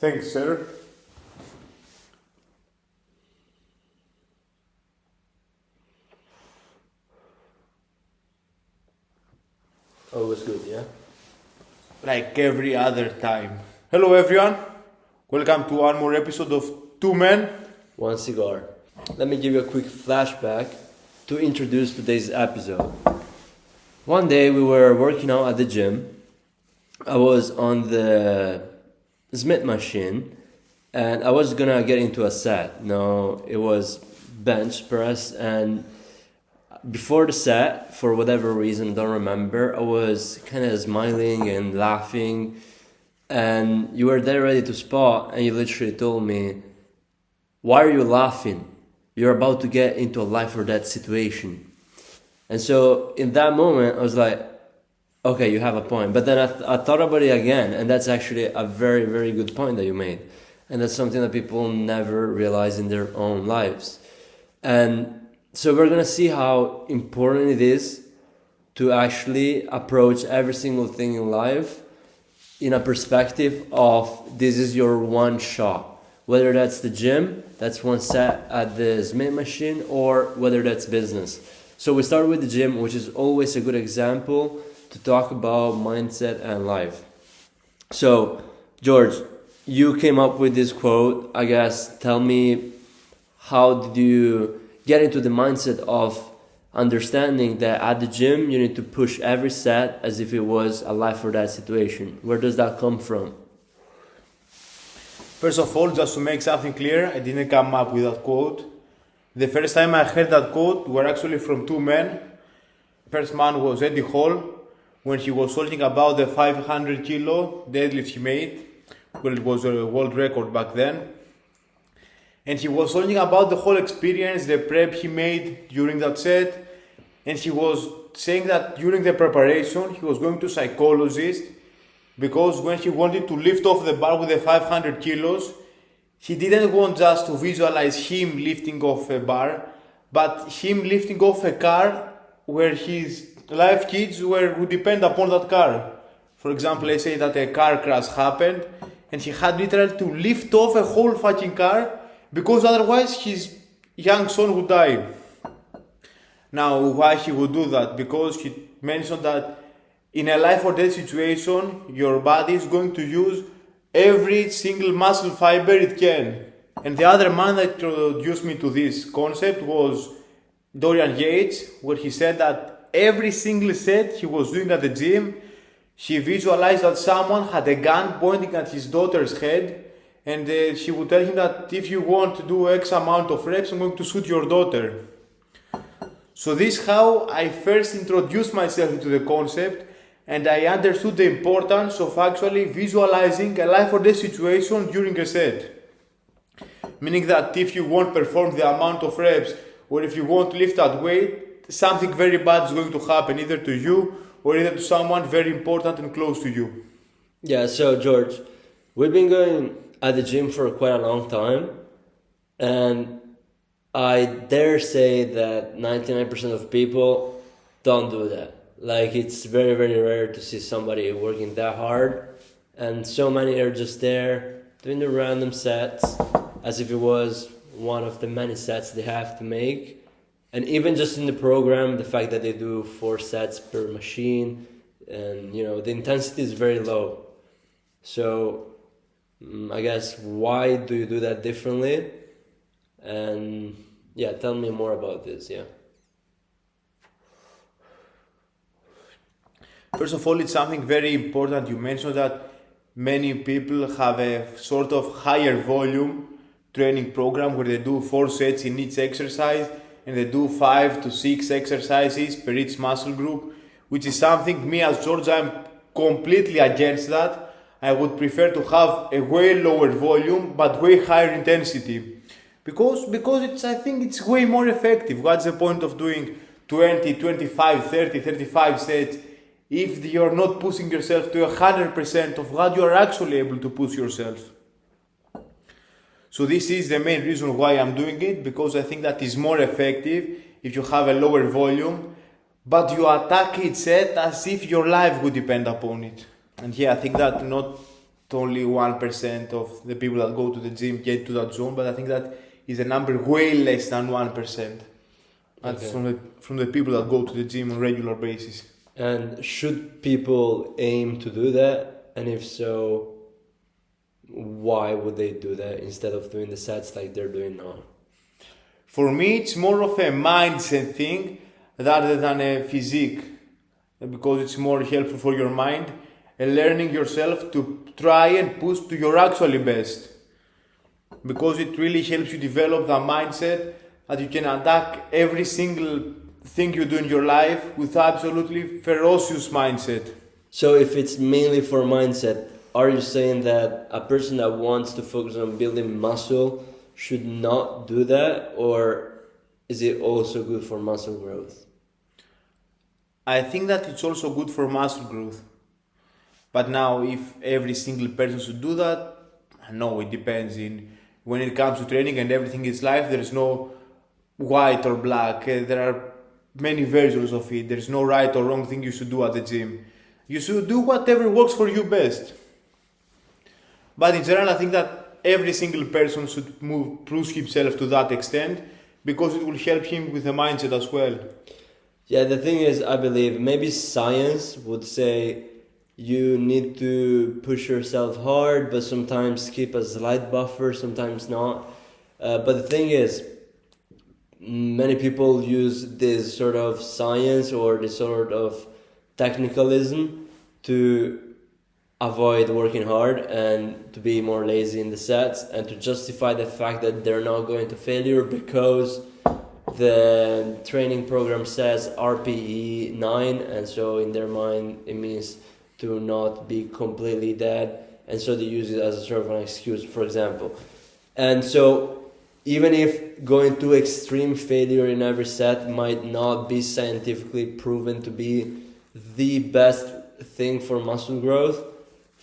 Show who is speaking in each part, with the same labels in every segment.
Speaker 1: Thanks, sir.
Speaker 2: Always good, yeah?
Speaker 1: Like every other time. Hello, everyone. Welcome to one more episode of Two Men.
Speaker 2: One cigar. Let me give you a quick flashback to introduce today's episode. One day we were working out at the gym. I was on the Smith machine and I was gonna get into a set. No, it was bench press, and before the set, for whatever reason, don't remember, I was kind of smiling and laughing, and you were there ready to spot, and you literally told me, "Why are you laughing? You're about to get into a life or death situation." And so in that moment, I was like, okay, you have a point. But then I thought about it again, and that's actually a very, very good point that you made. And that's something that people never realize in their own lives. And so we're going to see how important it is to actually approach every single thing in life in a perspective of this is your one shot. Whether that's the gym, that's one set at the Smith machine, or whether that's business. So we start with the gym, which is always a good example to talk about mindset and life. So, George, you came up with this quote. I guess, tell me, how did you get into the mindset of understanding that at the gym you need to push every set as if it was a life or death situation? Where does that come from?
Speaker 1: First of all, just to make something clear, I didn't come up with that quote. The first time I heard that quote were actually from two men. First man was Eddie Hall, when he was talking about the 500 kilo deadlift he made. Well, it was a world record back then. And he was talking about the whole experience, the prep he made during that set. And he was saying that during the preparation, he was going to psychologist because when he wanted to lift off the bar with the 500 kilos, he didn't want just to visualize him lifting off a bar, but him lifting off a car where his life kids would depend upon that car. For example, let's say that a car crash happened and he had literally to lift off a whole fucking car because otherwise his young son would die. Now, why he would do that? Because he mentioned that in a life or death situation, your body is going to use every single muscle fiber it can. And the other man that introduced me to this concept was Dorian Yates, where he said that every single set he was doing at the gym, he visualized that someone had a gun pointing at his daughter's head, and she would tell him that if you want to do X amount of reps, I'm going to shoot your daughter. So this is how I first introduced myself into the concept, and I understood the importance of actually visualizing a life or death situation during a set. Meaning that if you won't perform the amount of reps, or if you won't lift that weight, something very bad is going to happen either to you or either to someone very important and close to you.
Speaker 2: Yeah, so George, we've been going at the gym for quite a long time, and I dare say that 99% of people don't do that. Like, it's very, very rare to see somebody working that hard, and so many are just there doing the random sets as if it was one of the many sets they have to make. And even just in the program, the fact that they do 4 sets per machine, and the intensity is very low. So I guess, why do you do that differently? And yeah, tell me more about this. Yeah.
Speaker 1: First of all, it's something very important. You mentioned that many people have a sort of higher volume training program where they do 4 sets in each exercise and they do 5 to 6 exercises per each muscle group, which is something me as George, I'm completely against that. I would prefer to have a way lower volume but way higher intensity because I think it's way more effective. What's the point of doing 20, 25, 30, 35 sets if you're not pushing yourself to 100% of what you are actually able to push yourself? So this is the main reason why I'm doing it, because I think that is more effective if you have a lower volume, but you attack each set as if your life would depend upon it. And yeah, I think that not only 1% of the people that go to the gym get to that zone, but I think that is a number way less than 1%. That's from the people that go to the gym on a regular basis.
Speaker 2: And should people aim to do that? And if so, why would they do that instead of doing the sets like they're doing now?
Speaker 1: For me, it's more of a mindset thing rather than a physique, because it's more helpful for your mind and learning yourself to try and push to your actually best. Because it really helps you develop the mindset that you can attack every single thing you do in your life with absolutely ferocious mindset.
Speaker 2: So if it's mainly for mindset, are you saying that a person that wants to focus on building muscle should not do that, or is it also good for muscle growth?
Speaker 1: I think that it's also good for muscle growth. But now, if every single person should do that, no, it depends. When it comes to training and everything in life, there is no white or black. There are many versions of it. There is no right or wrong thing you should do at the gym. You should do whatever works for you best. But in general, I think that every single person should push himself to that extent, because it will help him with the mindset as well.
Speaker 2: Yeah, the thing is, I believe maybe science would say you need to push yourself hard, but sometimes keep a slight buffer, sometimes not. But the thing is, many people use this sort of science or this sort of technicalism to avoid working hard and to be more lazy in the sets and to justify the fact that they're not going to failure because the training program says RPE 9, and so in their mind it means to not be completely dead, and so they use it as a sort of an excuse, for example. And so even if going to extreme failure in every set might not be scientifically proven to be the best thing for muscle growth,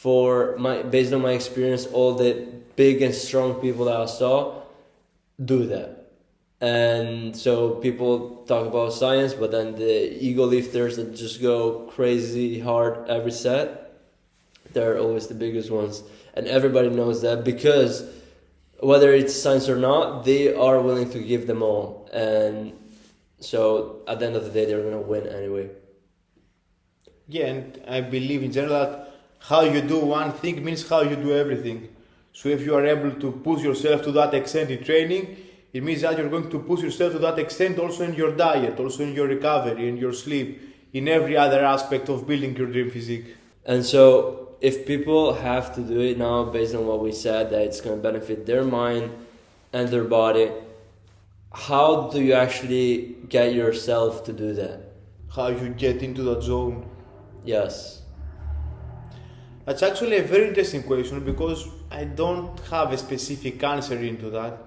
Speaker 2: based on my experience, all the big and strong people that I saw do that. And so people talk about science, but then the ego lifters that just go crazy hard every set, they're always the biggest ones. And everybody knows that, because whether it's science or not, they are willing to give them all. And so at the end of the day, they're going to win anyway.
Speaker 1: Yeah, and I believe in general that how you do one thing means how you do everything. So if you are able to push yourself to that extent in training, it means that you're going to push yourself to that extent also in your diet, also in your recovery, in your sleep, in every other aspect of building your dream physique.
Speaker 2: And so if people have to do it now based on what we said, that it's going to benefit their mind and their body, how do you actually get yourself to do that?
Speaker 1: How you get into that zone?
Speaker 2: Yes.
Speaker 1: That's actually a very interesting question, because I don't have a specific answer into that.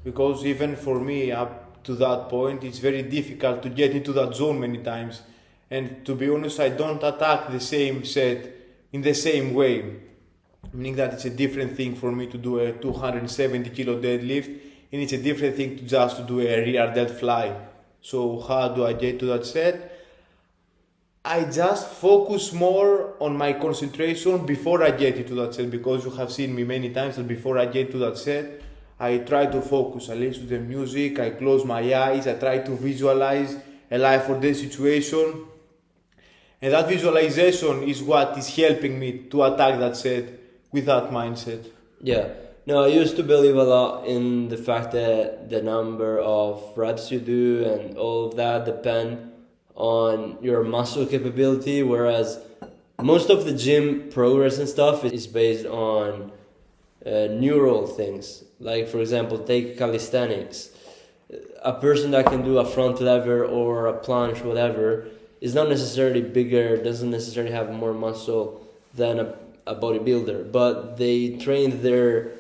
Speaker 1: Because even for me, up to that point, it's very difficult to get into that zone many times. And to be honest, I don't attack the same set in the same way. Meaning that it's a different thing for me to do a 270 kilo deadlift, and it's a different thing to just to do a rear dead fly. So how do I get to that set? I just focus more on my concentration before I get into that set, because you have seen me many times that before I get to that set, I try to focus. I listen to the music, I close my eyes, I try to visualize a life or death situation. And that visualization is what is helping me to attack that set with that mindset.
Speaker 2: Yeah. No, I used to believe a lot in the fact that the number of reps you do and all of that depend on your muscle capability, whereas most of the gym progress and stuff is based on neural things. Like, for example, take calisthenics. A person that can do a front lever or a plunge, whatever, is not necessarily bigger, doesn't necessarily have more muscle than a bodybuilder, but they train their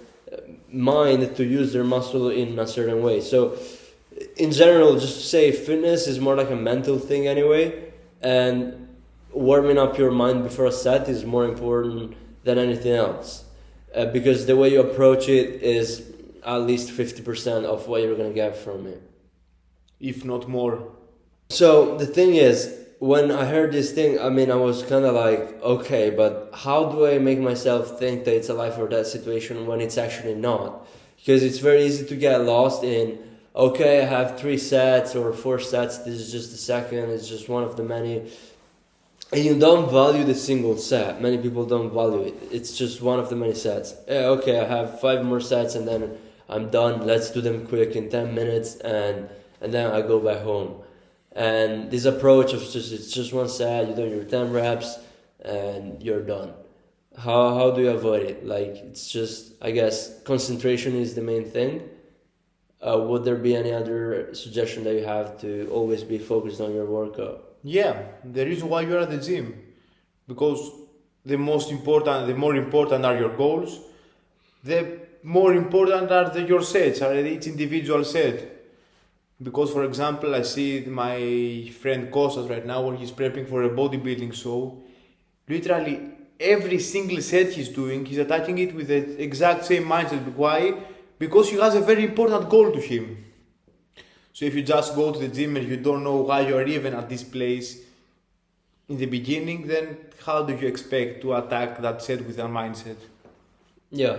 Speaker 2: mind to use their muscle in a certain way. So in general, just to say, fitness is more like a mental thing anyway, and warming up your mind before a set is more important than anything else, because the way you approach it is at least 50% of what you're going to get from it,
Speaker 1: if not more.
Speaker 2: So the thing is, when I heard this thing, I mean, I was kind of like, okay, but how do I make myself think that it's a life or death situation when it's actually not? Because it's very easy to get lost in, okay, I have 3 sets or 4 sets, this is just the second, it's just one of the many. And you don't value the single set. Many people don't value it. It's just one of the many sets. Okay, I have 5 more sets and then I'm done. Let's do them quick in 10 minutes and then I go back home. And this approach of it's just one set, you do your 10 reps and you're done. How do you avoid it? Like, it's just, I guess, concentration is the main thing. Would there be any other suggestion that you have to always be focused on your workout?
Speaker 1: Yeah, the reason why you're at the gym, because the more important are your goals, the more important are your sets, are each individual set. Because, for example, I see my friend Kostas right now when he's prepping for a bodybuilding show. Literally every single set he's doing, he's attacking it with the exact same mindset. Why? Because he has a very important goal to him. So if you just go to the gym and you don't know why you're even at this place in the beginning, then how do you expect to attack that set with that mindset?
Speaker 2: Yeah.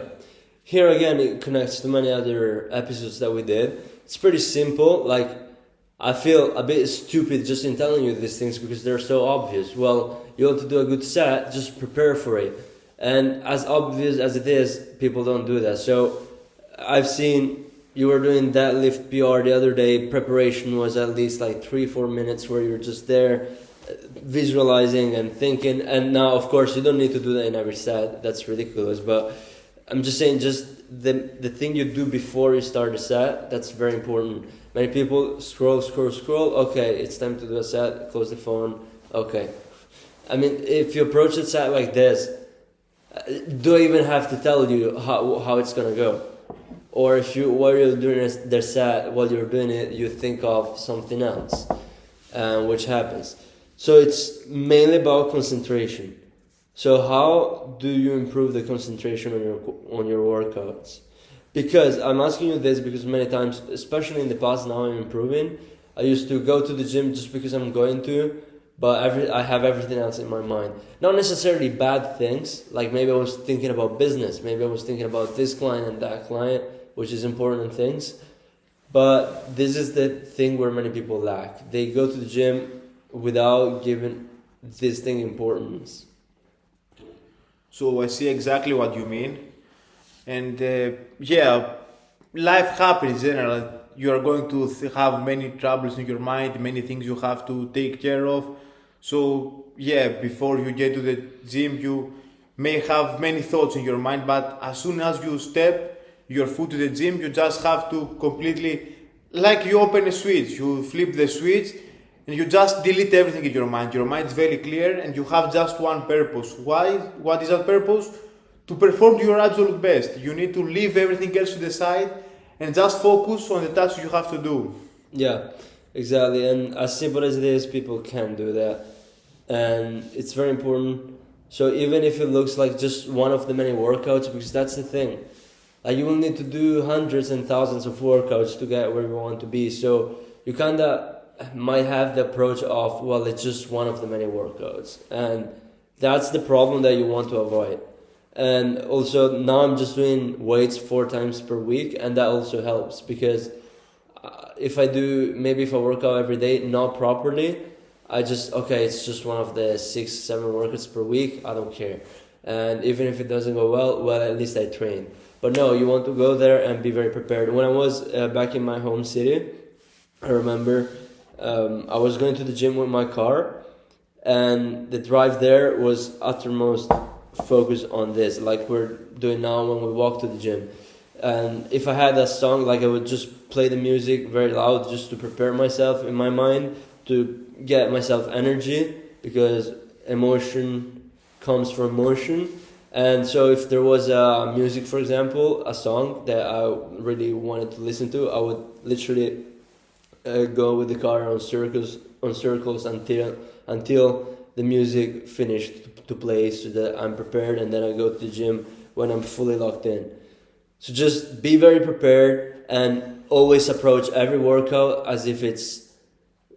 Speaker 2: Here again, it connects to many other episodes that we did. It's pretty simple. Like, I feel a bit stupid just in telling you these things because they're so obvious. Well, you want to do a good set, just prepare for it. And as obvious as it is, people don't do that. So I've seen you were doing deadlift PR the other day. Preparation was at least like 3-4 minutes where you're just there visualizing and thinking. And now, of course, you don't need to do that in every set. That's ridiculous. But I'm just saying, just the thing you do before you start a set, that's very important. Many people scroll. Okay, it's time to do a set. Close the phone. Okay. I mean, if you approach a set like this, do I even have to tell you how it's gonna go? Or if while you're doing their set, while you're doing it, you think of something else, which happens. So it's mainly about concentration. So how do you improve the concentration on your workouts? Because I'm asking you this because many times, especially in the past, now I'm improving. I used to go to the gym just because I'm going to, but I have everything else in my mind. Not necessarily bad things, like maybe I was thinking about business, maybe I was thinking about this client and that client, which is important things. But this is the thing where many people lack. They go to the gym without giving this thing importance.
Speaker 1: So I see exactly what you mean. And yeah, life happens in general. You are going to have many troubles in your mind, many things you have to take care of. So yeah, before you get to the gym, you may have many thoughts in your mind, but as soon as you step your foot to the gym, you just have to completely, like you open a switch, you flip the switch and you just delete everything in your mind. Your mind is very clear and you have just one purpose. Why? What is that purpose? To perform your absolute best. You need to leave everything else to the side and just focus on the tasks you have to do.
Speaker 2: Yeah, exactly. And as simple as it is, people can do that. And it's very important. So even if it looks like just one of the many workouts, because that's the thing. Like, you will need to do hundreds and thousands of workouts to get where you want to be. So you kind of might have the approach of, well, it's just one of the many workouts. And that's the problem that you want to avoid. And also now I'm just doing weights 4 times per week, and that also helps because if I work out every day not properly, it's just one of the 6-7 workouts per week, I don't care. And even if it doesn't go well, at least I train. But no, you want to go there and be very prepared. When I was back in my home city, I remember I was going to the gym with my car, and the drive there was uttermost focus on this, like we're doing now when we walk to the gym. And if I had a song, like I would just play the music very loud just to prepare myself in my mind, to get myself energy, because emotion comes from motion. And so if there was music, for example, a song that I really wanted to listen to, I would literally go with the car on circles until the music finished to play, so that I'm prepared, and then I go to the gym when I'm fully locked in. So just be very prepared and always approach every workout as if it's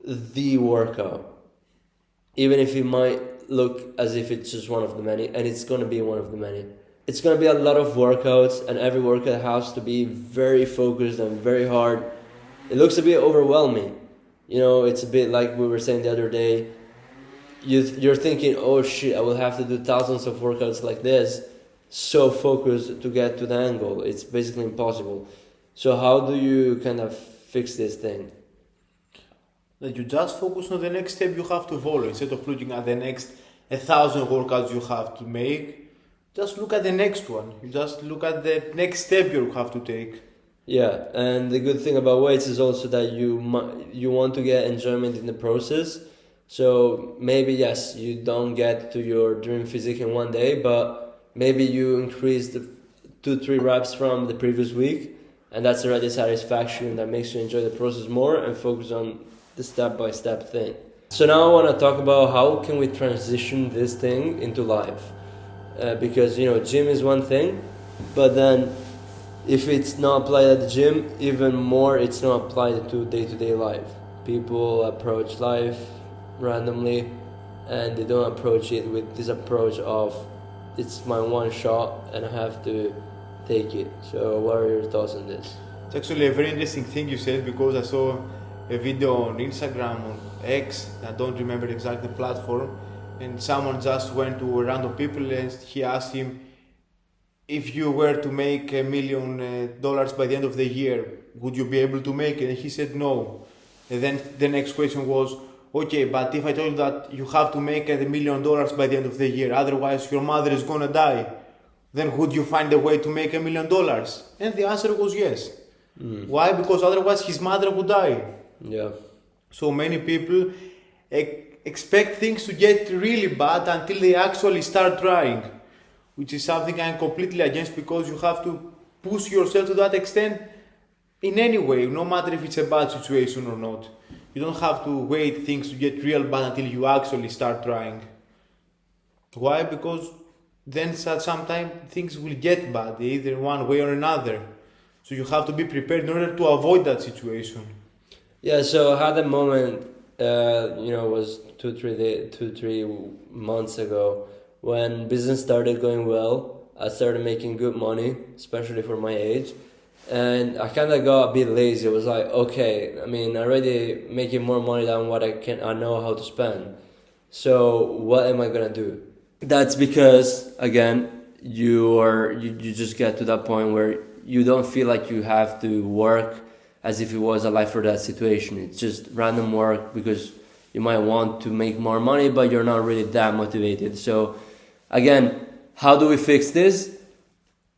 Speaker 2: the workout. even if it might look as if it's just one of the many, and it's going to be one of the many. It's going to be a lot of workouts, and every workout has to be very focused and very hard. It looks a bit overwhelming. You know, it's a bit like we were saying the other day. You're thinking, oh shit, I will have to do thousands of workouts like this, so focused to get to the end goal. It's basically impossible. So how do you kind of fix this thing?
Speaker 1: That you just focus on the next step you have to follow instead of looking at the next 1,000 workouts you have to make. Just look at the next one. You just look at the next step you have to take.
Speaker 2: Yeah, and the good thing about weights is also that you want to get enjoyment in the process. So maybe yes, you don't get to your dream physique in one day, but maybe you increase the 2-3 reps from the previous week, and that's already satisfaction that makes you enjoy the process more and focus on the step-by-step thing. So now I want to talk about how can we transition this thing into life. Because, you know, gym is one thing, but then if it's not applied at the gym, even more it's not applied to day-to-day life. People approach life randomly, and they don't approach it with this approach of it's my one shot and I have to take it. So what are your thoughts on this?
Speaker 1: It's actually a very interesting thing you said, because I saw a video on Instagram, on X, I don't remember exactly the platform, and someone just went to random people and he asked him, if you were to make $1 million by the end of the year, would you be able to make it? And he said no. And then the next question was, okay, but if I told you that you have to make $1 million by the end of the year, otherwise your mother is gonna die, then would you find a way to make $1 million? And the answer was yes. Why? Because otherwise his mother would die.
Speaker 2: Yeah.
Speaker 1: So many people expect things to get really bad until they actually start trying, which is something I'm completely against, because you have to push yourself to that extent in any way, no matter if it's a bad situation or not. You don't have to wait things to get real bad until you actually start trying. Why? Because then at some time things will get bad, either one way or another. So you have to be prepared in order to avoid that situation.
Speaker 2: Yeah, so I had a moment, it was 2-3 months ago, when business started going well. I started making good money, especially for my age. And I kind of got a bit lazy. I was like, okay, I mean, I already making more money than what I know how to spend. So what am I gonna do? That's because, again, you just get to that point where you don't feel like you have to work as if it was a life or death situation. It's just random work because you might want to make more money, but you're not really that motivated. So again, how do we fix this?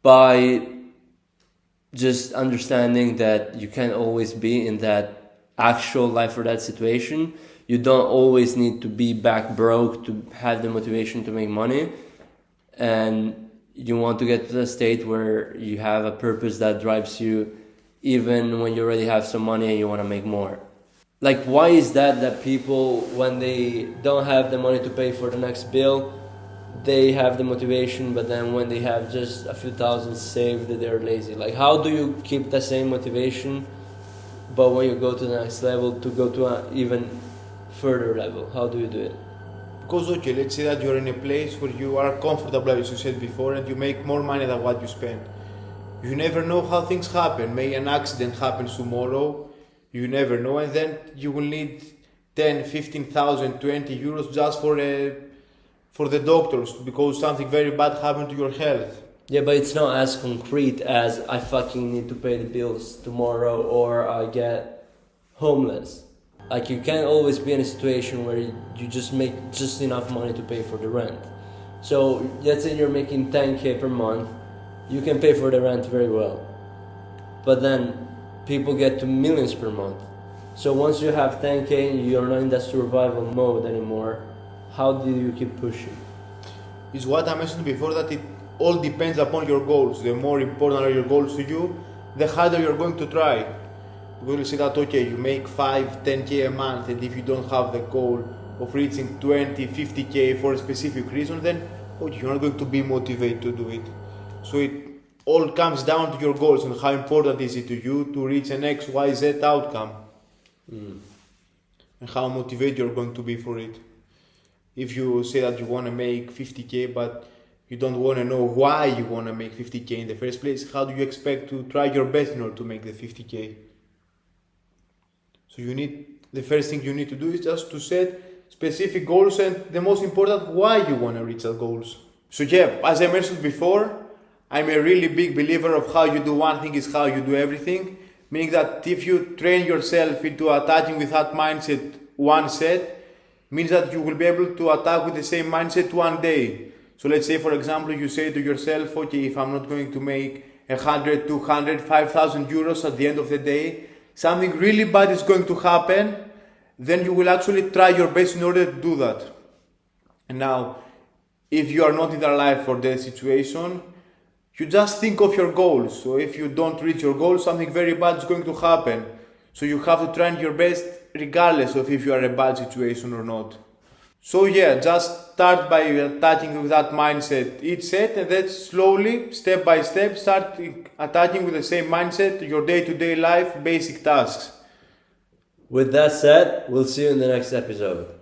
Speaker 2: By just understanding that you can't always be in that actual life or death situation. You don't always need to be back broke to have the motivation to make money. And you want to get to the state where you have a purpose that drives you even when you already have some money and you want to make more. Like, why is that people, when they don't have the money to pay for the next bill, they have the motivation, but then when they have just a few thousand saved, they're lazy? Like, how do you keep the same motivation, but when you go to the next level, to go to an even further level? How do you do it?
Speaker 1: Because, okay, let's say that you're in a place where you are comfortable, as you said before, and you make more money than what you spend. You never know how things happen. May an accident happens tomorrow, you never know, and then you will need 10, 15,000, 20 euros just for the doctors, because something very bad happened to your health.
Speaker 2: Yeah, but it's not as concrete as I fucking need to pay the bills tomorrow or I get homeless. Like, you can't always be in a situation where you just make just enough money to pay for the rent. So let's say you're making 10k per month, you can pay for the rent very well. But then people get to millions per month. So once you have 10k and you're not in that survival mode anymore, how do you keep pushing?
Speaker 1: Is what I mentioned before, that it all depends upon your goals. The more important are your goals to you, the harder you're going to try. We will say that, okay, you make 5, 10k a month, and if you don't have the goal of reaching 20, 50k for a specific reason, then okay, you're not going to be motivated to do it. So it all comes down to your goals and how important is it to you to reach an X, Y, Z outcome. And how motivated you're going to be for it. if you say that you want to make 50k, but you don't want to know why you want to make 50k in the first place, how do you expect to try your best in order to make the 50k? So the first thing you need to do is just to set specific goals, and the most important, why you want to reach those goals. So yeah, as I mentioned before, I'm a really big believer of how you do one thing is how you do everything, meaning that if you train yourself into attacking with that mindset one set, means that you will be able to attack with the same mindset one day. So let's say, for example, you say to yourself, okay, if I'm not going to make 100, 200, 5,000 euros at the end of the day, something really bad is going to happen, then you will actually try your best in order to do that. And now, if you are not in that life or death situation, you just think of your goals. So if you don't reach your goals, something very bad is going to happen. So you have to try your best regardless of if you are in a bad situation or not. So yeah, just start by attacking with that mindset each set, and then slowly, step by step, start attacking with the same mindset your day-to-day life basic tasks.
Speaker 2: With that said, we'll see you in the next episode.